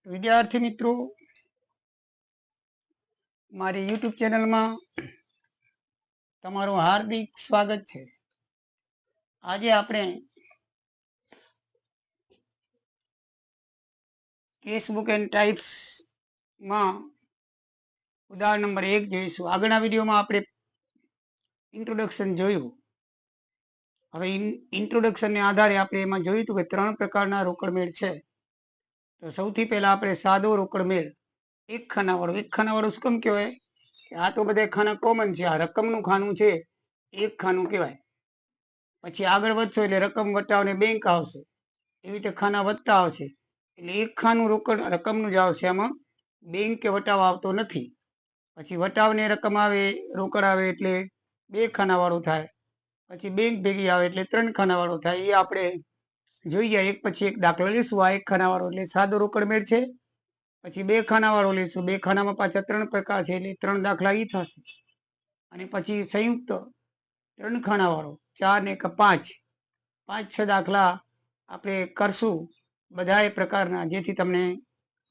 વિદ્યાર્થી મિત્રો, મારી યુટ્યુબ ચેનલમાં તમારું હાર્દિક સ્વાગત છે. આજે આપણે કેસબુક એન્ડ ટાઈપ્સમાં ઉદાહરણ નંબર 1 જોઈશું. આગળના વિડીયોમાં આપણે ઇન્ટ્રોડક્શન જોયું. હવે ઇન્ટ્રોડક્શનને આધારે આપણે એમાં જોયું હતું કે 3 પ્રકારના રોકડમેળ છે. તો સૌથી પહેલા આપણે સાદો રોકડમેળ, એક ખાનાવાળો શું કેમ કહેવાય? આ તો બધા ખાના કોમન છે. આ રકમનું ખાનું છે, એક ખાનું કહેવાય. પછી આગળ વધશો એટલે રકમ વટાવને બેંક આવશે, એવી રીતે ખાના વધતા આવશે. એટલે એક ખાનું રોકડ રકમનું જ આવશે, આમાં બેંક કે વટાવ આવતો નથી. પછી વટાવને રકમ આવે, રોકડ આવે એટલે 2 ખાનાવાળું થાય. પછી બેંક ભેગી આવે એટલે 3 ખાનાવાળું થાય. એ આપણે જોઈએ એક પછી એક દાખલો લઈશું. આ 1 ખાનાવાળો એટલે સાદો રોકડમેળ છે. પછી 2 ખાનાવાળો લઈશું. 2 ખાનામાં પાછા 3 પ્રકાર છે એટલે 3 દાખલા એ થશે. અને પછી સંયુક્ત 3 ખાનાવાળો 4 ને 1 5, 5-6 દાખલા આપણે કરશું બધા એ પ્રકારના, જેથી તમને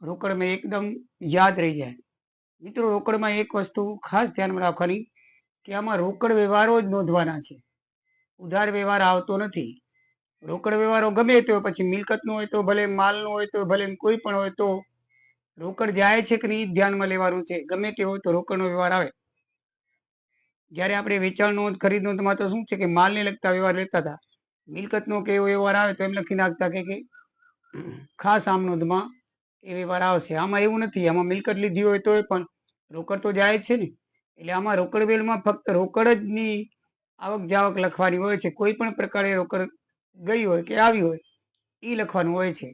રોકડમાં એકદમ યાદ રહી જાય. મિત્રો, રોકડમાં એક વસ્તુ ખાસ ધ્યાનમાં રાખવાની કે આમાં રોકડ વ્યવહારો જ નોંધવાના છે. ઉધાર વ્યવહાર આવતો નથી. રોકડ વ્યવહારો ગમે તો પછી મિલકતનો હોય તો ભલે, માલનો હોય તો ભલે, કોઈ પણ હોય તો રોકડ જાય છે કે નહીં ધ્યાનમાં લેવાનું છે. ગમે તે હોય તો રોકડનો વ્યવહાર આવે. જ્યારે આપણે વેચાણ નોંધ, ખરીદ નોંધમાં તો શું છે કે માલને લગતા વ્યવહાર લેતા હતા. મિલકતનો કે એવો વ્યવહાર આવે તો એમ લખી નાખતા કે ખાસ આમ નોંધમાં એ વ્યવહાર આવશે. આમાં એવું નથી. આમાં મિલકત લીધી હોય તોય પણ રોકડ તો જાય જ છે ને. એટલે આમાં રોકડ વેલમાં ફક્ત રોકડ જ ની આવક જાવક લખવાની હોય છે. કોઈ પણ પ્રકારે રોકડ ગઈ હોય કે આવી હોય એ લખવાનું હોય છે.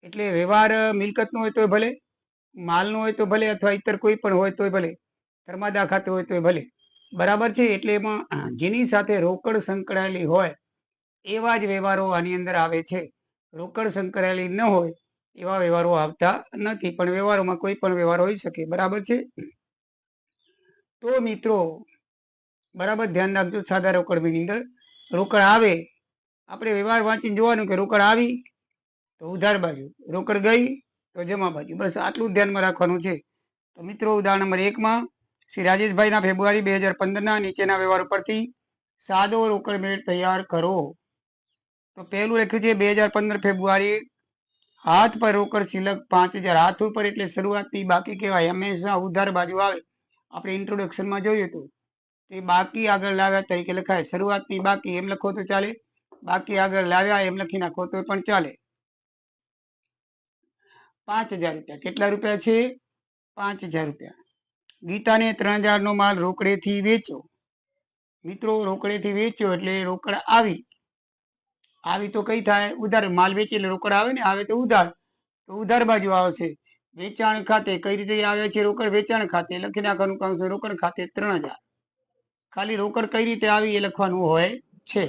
એટલે વ્યવહાર મિલકતનો હોય તોય ભલે, માલનો હોય તો ભલે, અથવા ઇતર કોઈ પણ હોય તોય ભલે, ધર્માદા ખાતે હોય તોય ભલે, બરાબર છે. એટલે એમાં જેની સાથે રોકડ સંકળાયેલી હોય એવા જ વ્યવહારો આની અંદર આવે છે. રોકડ સંકળાયેલી ન હોય એવા વ્યવહારો આવતા નથી. પણ વ્યવહારોમાં કોઈ પણ વ્યવહાર હોઈ શકે, બરાબર છે. તો મિત્રો, બરાબર ધ્યાન રાખજો. સાદા રોકડની અંદર રોકડ આવે, આપણે વ્યવહાર વાંચીને જોવાનું કે રોકડ આવી તો ઉધાર બાજુ, રોકડ ગઈ તો જમા બાજુ. બસ આટલું ધ્યાનમાં રાખવાનું છે. તો મિત્રો, ઉદાહરણ નંબર 1માં શ્રી રાજેશભાઈના ફેબ્રુઆરી 2015ના નીચેના વ્યવહાર પરથી સાદો રોકડમેળ તૈયાર કરો. તો પહેલું લખ્યું છે 2015 ફેબ્રુઆરી, હાથ પર રોકડ શિલ્લક 5000. હાથ ઉપર એટલે શરૂઆતની બાકી કહેવાય. હંમેશા ઉધાર બાજુ આવે. આપણે ઇન્ટ્રોડક્શનમાં જોયું હતું તે બાકી આગળ લાવ્યા તરીકે લખાય. શરૂઆતની બાકી એમ લખો તો ચાલે, બાકી આગળ લાવ્યા એમ લખી નાખો તો પણ ચાલે. 5000 રૂપિયા. કેટલા રૂપિયા છે? 5000 રૂપિયા. ગીતાને 3000 નો માલ રોકડેથી વેચો. મિત્રો, રોકડેથી વેચ્યો એટલે રોકડ આવી તો કઈ થાય? ઉધાર. માલ વેચી એટલે રોકડ આવે ને, આવે તો ઉધાર. તો ઉધાર બાજુ આવશે. વેચાણ ખાતે કઈ રીતે આવે છે? રોકડ વેચાણ ખાતે લખી નાખવાનું કામ છે. રોકડ ખાતે 3000. ખાલી રોકડ કઈ રીતે આવી એ લખવાનું હોય છે.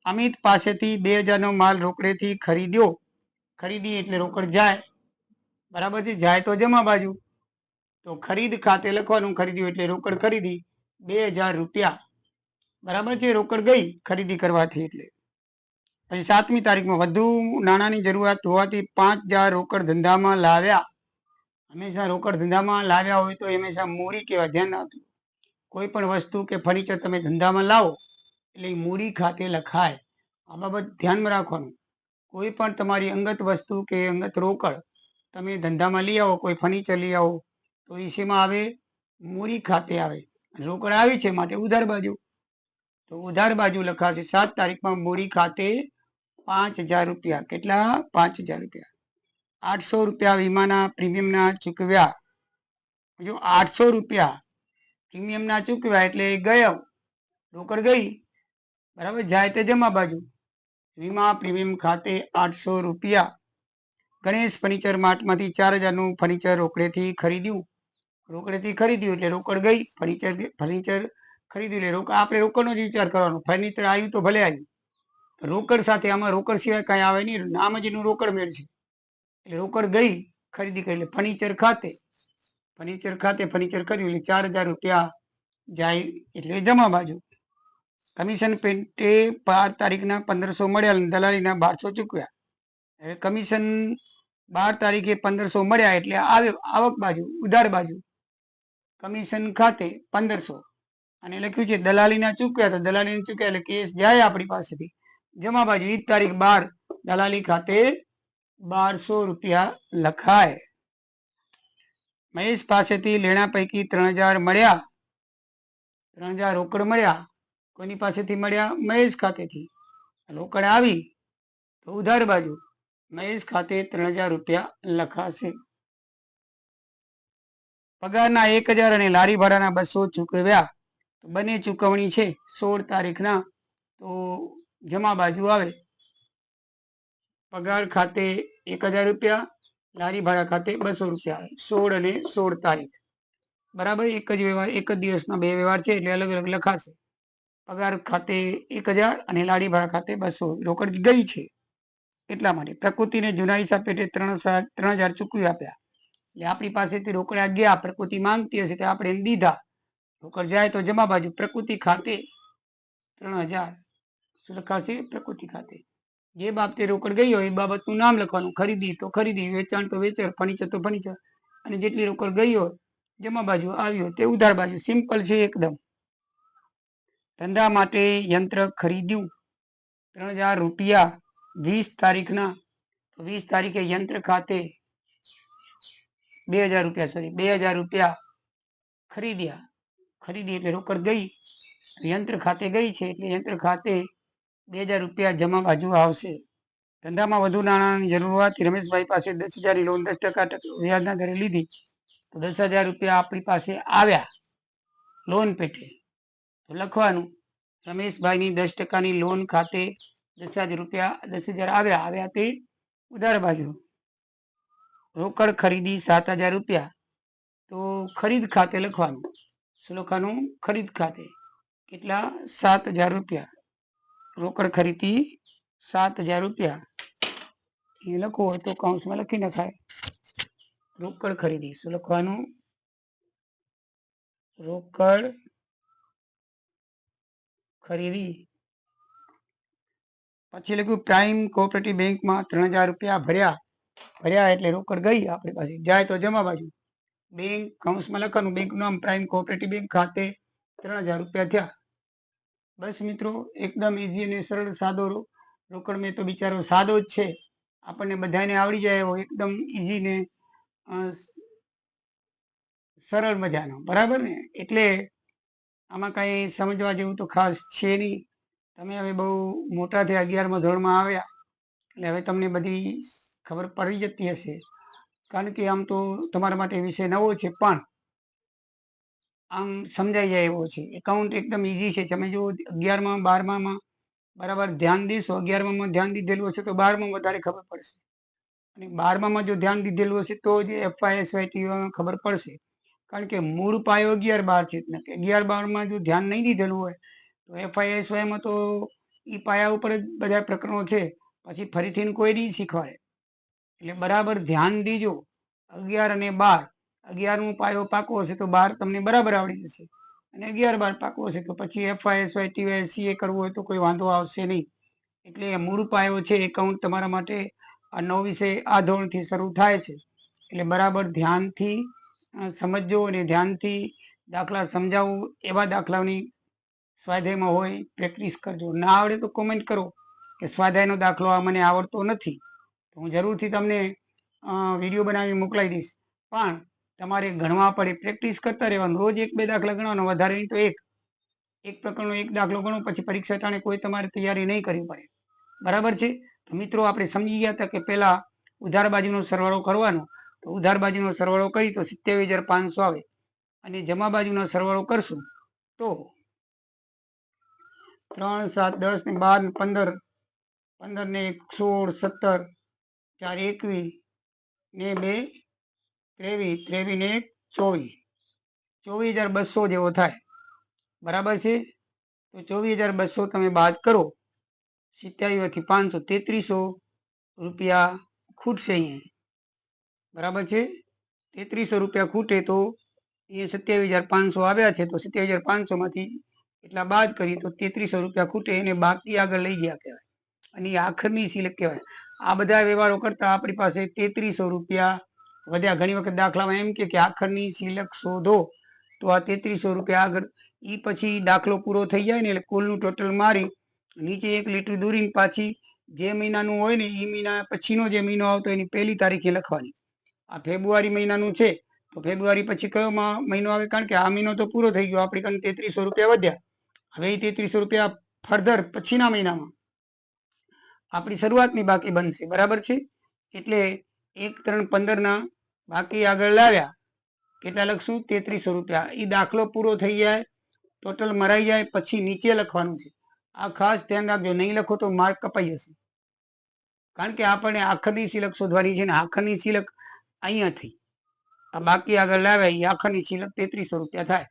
અમિત પાસેથી 2000 નો માલ રોકડેથી ખરીદ્યો. ખરીદી એટલે રોકડ જાય, બરાબર છે. જાય તો જમા બાજુ. તો ખરીદ ખાતે લખવાનું ખરીદ્યું એટલે રોકડ ખરીદી 2000 રૂપિયા, બરાબર છે. રોકડ ગઈ ખરીદી કરવાથી. એટલે પછી 7મી તારીખમાં વધુ નાણાંની જરૂરિયાત હોવાથી 5000 રોકડ ધંધામાં લાવ્યા. હંમેશા રોકડ ધંધામાં લાવ્યા હોય તો હંમેશા મૂડી કહેવાય. ધ્યાન રાખજો. કોઈ પણ વસ્તુ કે ફર્નિચર તમે ધંધામાં લાવો એટલે મૂડી ખાતે લખાય. આ બાબત ધ્યાનમાં રાખવાનું. કોઈ પણ તમારી અંગત વસ્તુ કે અંગત રોકડ તમે ધંધામાં લઈ આવો, કોઈ ફર્નિચર લઈ આવો તો એ શેમાં આવે? મૂડી ખાતે આવે. રોકડ આવી છે માટે ઉધાર બાજુ. તો ઉધાર બાજુ લખાશે. 7 તારીખમાં મૂડી ખાતે 5000 રૂપિયા. કેટલા? 5000 રૂપિયા. 800 રૂપિયા વીમાના પ્રીમિયમના ચૂકવ્યા. જો 800 રૂપિયા પ્રીમિયમના ચૂકવ્યા એટલે ગયો, રોકડ ગઈ, બરાબર. જાય તે જમા બાજુ. વીમા પ્રીમિયમ ખાતે 800 રૂપિયા. ગણેશ ફર્નિચર માર્ટમાંથી 4000 નું ફર્નિચર રોકડેથી ખરીદ્યું. રોકડેથી ખરીદ્યું એટલે રોકડ ગઈ. ફર્નિચર ખરીદ્યું એટલે આપણે રોકડનો જ વિચાર કરવાનો. ફર્નિચર આવ્યું તો ભલે આવ્યું, રોકડ સાથે. આમાં રોકડ સિવાય કાંઈ આવે નહીં. નામ જ એનું રોકડ મેળ છે. એટલે રોકડ ગઈ, ખરીદી કરી. એટલે ફર્નિચર ખાતે ફર્નિચર કર્યું એટલે 4000 રૂપિયા જાય એટલે જમા બાજુ. કમિશન પેટે 12 તારીખના 1500 મળ્યા, દલાલીના 1200 ચૂકવ્યા. હવે કમિશન 12 તારીખે 1500 મળ્યા એટલે આવક બાજુ ઉધાર બાજુ કમિશન ખાતે 1500 અને લખ્યું છે દલાલીના ચૂક્યા, તો દલાલીને ચૂક્યા એટલે કેસ જાય આપણી પાસેથી. જમા બાજુ 1 તારીખ 12 દલાલી ખાતે 1200 રૂપિયા લખાય. મહેશ પાસેથી લેણા પૈકી 3000 મળ્યા, 3000 રોકડ મળ્યા. કોની પાસેથી મળ્યા? મહેશ ખાતેથી. રોકડ આવી તો ઉધાર બાજુ મહેશ ખાતે 3000 રૂપિયા લખાશે. પગારના 1000 અને લારી ભાડાના 200 ચૂકવ્યા, તો બંને ચૂકવણી છે 16 તારીખના. તો જમા બાજુ આવે પગાર ખાતે 1000 રૂપિયા, લારી ભાડા ખાતે 200 રૂપિયા, 16 અને 16 તારીખ. બરાબર, એક જ વ્યવહાર, એક જ દિવસના બે વ્યવહાર છે એટલે અલગ અલગ લખાશે. પગાર ખાતે 1000 અને લારી ભાડા ખાતે 200 રોકડ ગઈ છે એટલા માટે. પ્રકૃતિને જૂના હિસાબ પેટે 3000 ચૂકવી આપ્યા એટલે આપણી પાસેથી રોકડા ગયા, પ્રકૃતિ માંગતી હશે તો આપણે એને દીધા. રોકડ જાય તો જમા બાજુ પ્રકૃતિ ખાતે 3000 શું લખાશે? પ્રકૃતિ ખાતે. જે બાબતે રોકડ ગઈ હોય એ બાબતનું નામ લખવાનું. ખરીદી તો ખરીદી, વેચાણ તો વેચાણ, ફર્નિચર તો ફર્નિચર, અને જેટલી રોકડ ગઈ હોય જમા બાજુ આવ્યો તે ઉધાર બાજુ. સિમ્પલ છે એકદમ. ધંધા માટે યંત્ર ખરીદ્યું 3000 રૂપિયા 20 તારીખના, 20 તારીખે યંત્ર ખાતે 2000 રૂપિયા 2000 રૂપિયા ખરીદ્યા. ખરીદી એટલે રોકડ ગઈ, યંત્ર ખાતે ગઈ છે એટલે યંત્ર ખાતે 2000 રૂપિયા જમા બાજુ આવશે. ધંધામાં વધુ નાણાંની જરૂર હોવાથી રમેશભાઈ પાસે 10,000 ની લોન 10% વ્યાજના દરે લીધી, તો 10,000 રૂપિયા આપણી પાસે આવ્યા લોન પેટે. તો લખવાનું રમેશભાઈની 10%ની લોન ખાતે 10,000 રૂપિયા 10,000 આવ્યા તે ઉધાર બાજુ. રોકડ ખરીદી 7,000 રૂપિયા, તો ખરીદ ખાતે લખવાનું. શું લખવાનું? ખરીદ ખાતે. કેટલા? 7,000 રૂપિયા. રોકડ ખરીદી 7,000 રૂપિયા એ લખવું હોય તો કૌંસમાં લખી નખાય. રોકડ ખરીદી. શું લખવાનું? રોકડ ખરીદી. પછી લખ્યું પ્રાઇમ કોઓપરેટિવ બેંકમાં 3000 રૂપિયા ભર્યા એટલે રોકડ ગઈ આપણી પાસે, જાય તો જમા બાજુ. બેંક કૌંસમાં લખવાનું, બેંકનું નામ પ્રાઇમ કોઓપરેટિવ બેંક ખાતે 3000 રૂપિયા થયા. બસ મિત્રો, એકદમ ઈઝી અને સરળ સાદો રોકડ. મેં તો બિચારો સાદો જ છે, આપણને બધાને આવડી જાય એવો એકદમ ઈઝી ને સરળ મજાનો. બરાબર ને? એટલે આમાં કાંઈ સમજવા જેવું તો ખાસ છે નહીં. તમે હવે બહુ મોટા થયા, 11મા ધોરણમાં આવ્યા એટલે હવે તમને બધી ખબર પડી જતી હશે. કારણ કે આમ તો તમારા માટે વિષય નવો છે, પણ આમ સમજાઈ જાય એવો છે. એકાઉન્ટ એકદમ ઈઝી છે. તમે જો 11મા 12મામાં બરાબર ધ્યાન દેશો, 11મામાં ધ્યાન દીધેલું હશે તો 12માં વધારે ખબર પડશે, અને 12મામાં જો ધ્યાન દીધેલું હશે તો જ FISYT ખબર પડશે. કારણ કે મૂળ પાયો 11-12 છે. 11-12માં જો ધ્યાન નહીં દીધેલું હોય તો FISYમાં તો એ પાયા ઉપર જ બધા પ્રકરણો છે, પછી ફરીથી કોઈ નહીં શીખવાડે. એટલે બરાબર ધ્યાન દીજો. 11 અને 12, 11મો પાયો પાકો હશે તો 12 તમને બરાબર આવડી જશે, અને 11-12 પાકો હશે તો પછી FISYT કરવું હોય તો કોઈ વાંધો આવશે નહીં. એટલે મૂળ પાયો છે એકાઉન્ટ તમારા માટે. આ નવો વિષય આ ધોરણથી શરૂ થાય છે એટલે બરાબર ધ્યાનથી સમજજો અને ધ્યાનથી દાખલા સમજાવું. એવા દાખલાઓની સ્વાધ્યાયમાં હોય પ્રેક્ટિસ કરજો. ના આવડે તો કોમેન્ટ કરો કે સ્વાધ્યાયનો દાખલો આ મને આવડતો નથી, તો હું જરૂરથી તમને વિડીયો બનાવી મોકલાવી દઈશ. પણ તમારે ગણવા પડે, પ્રેક્ટિસ કરતા રહેવાનું. રોજ 1-2 દાખલા ગણવાનો, વધારે નહીં તો એક પ્રકરણનો એક દાખલો ગણો, પછી પરીક્ષા ટાણે કોઈ તમારે તૈયારી નહીં કરવી પડે. બરાબર છે? તો મિત્રો, આપણે સમજી ગયા હતા કે પહેલા ઉધાર બાજુનો સરવાળો કરવાનો. તો ઉધાર બાજુનો સરવાળો કરી તો 27,500 આવે, અને જમા બાજુનો સરવાળો કરશું તો 3, 7, 10 ને 12 ને 15, 15 ને 1, 16, 17, 4, 21 ને 2, 23, 23 ને 1, 24, 24,200 જેવો થાય. બરાબર છે? તો 24,200 તમે બાદ કરો, 27,500, 3300 રૂપિયા ખૂટશે અહીંયા. બરાબર છે? 3300 રૂપિયા ખૂટે તો એ 27,500 આવ્યા છે, તો 27,500માંથી એટલા બાદ કરીએ તો 3300 રૂપિયા ખૂટે, એને બાકી આગળ લઈ ગયા કહેવાય, અને એ આખરની સિલક કહેવાય. આ બધા વ્યવહારો કરતા આપણી પાસે 3300 રૂપિયા વધ્યા. ઘણી વખત દાખલામાં એમ કે આખરની સિલક શોધો, તો આ 3300 રૂપિયા આગળ એ પછી દાખલો પૂરો થઈ જાય ને એટલે કુલનું ટોટલ મારી નીચે 1 લીટર દોરીને પાછી જે મહિનાનું હોય ને એ મહિના પછીનો જે મહિનો આવતો એની પહેલી તારીખે લખવાની. આ ફેબ્રુઆરી મહિનાનું છે તો ફેબ્રુઆરી પછી કયો મહિનો આવે? કારણ કે આ મહિનો તો પૂરો થઈ ગયો, આપણી કને 3300 રૂપિયા વધ્યા. હવે એ 3300 રૂપિયા ફર્ધર પછીના મહિનામાં આપણી શરૂઆતની બાકી બનશે. બરાબર છે? એટલે 1/3/15 ના બાકી આગળ લાવ્યા. કેટલા લખશું? 3300 રૂપિયા. એ દાખલો પૂરો થઈ જાય, ટોટલ મરાઈ જાય પછી નીચે લખવાનું છે. આ ખાસ ધ્યાન રાખજો, નહીં લખો તો માર્ક કપાઈ જશે. કારણ કે આપણને આખરની સિલક શોધવાની છે ને આખરની સિલક અહીંયા થઈ. આ બાકી આગળ લાવ્યા એ આખરની સિલક 3300 રૂપિયા થાય.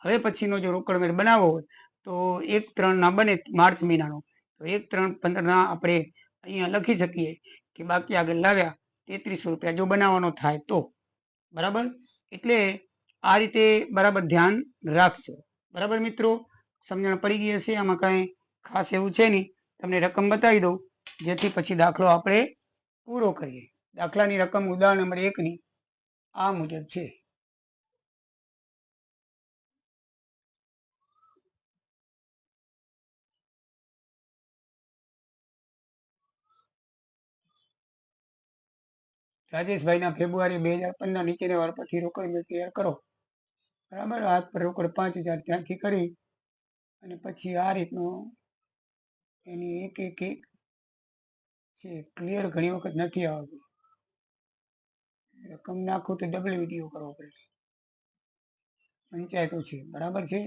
હવે પછીનો જો રોકડ મેળ બનાવવો હોય તો 1/3 ના બને માર્ચ મહિનાનો, તો 1/3/15 ના આપણે અહીંયા લખી શકીએ કે બાકી આગળ લાવ્યા 3300 રૂપિયા જો બનાવવાનો થાય તો. બરાબર? એટલે આ રીતે બરાબર ધ્યાન રાખજો. બરાબર મિત્રો? સમજણ પડી ગઈ હશે. આમાં કાંઈ ખાસ એવું છે નહીં. તમને રકમ બતાવી દઉં જેથી પછી દાખલો આપણે પૂરો કરીએ. દાખલાની રકમ ઉદાહરણ નંબર 1 ની આ મુજબ છે. રાજેશભાઈના ફેબ્રુઆરી 2015 નીચેના વાર પછી રોકડ મેળ તૈયાર કરો. બરાબર? હાથ પર રોકડ 5000 ત્યાંથી કરી અને પછી આ રીતનો એની એક છે. ક્લિયર ઘણી વખત નથી આવતું. રકમ નાખો તો ડબલ વિડીયો કરવો પડે. પંચાયતો છે. બરાબર છે?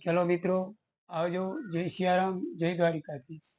ચલો મિત્રો, આવજો. જય સિયારામ, જય દ્વારિકાધીશ.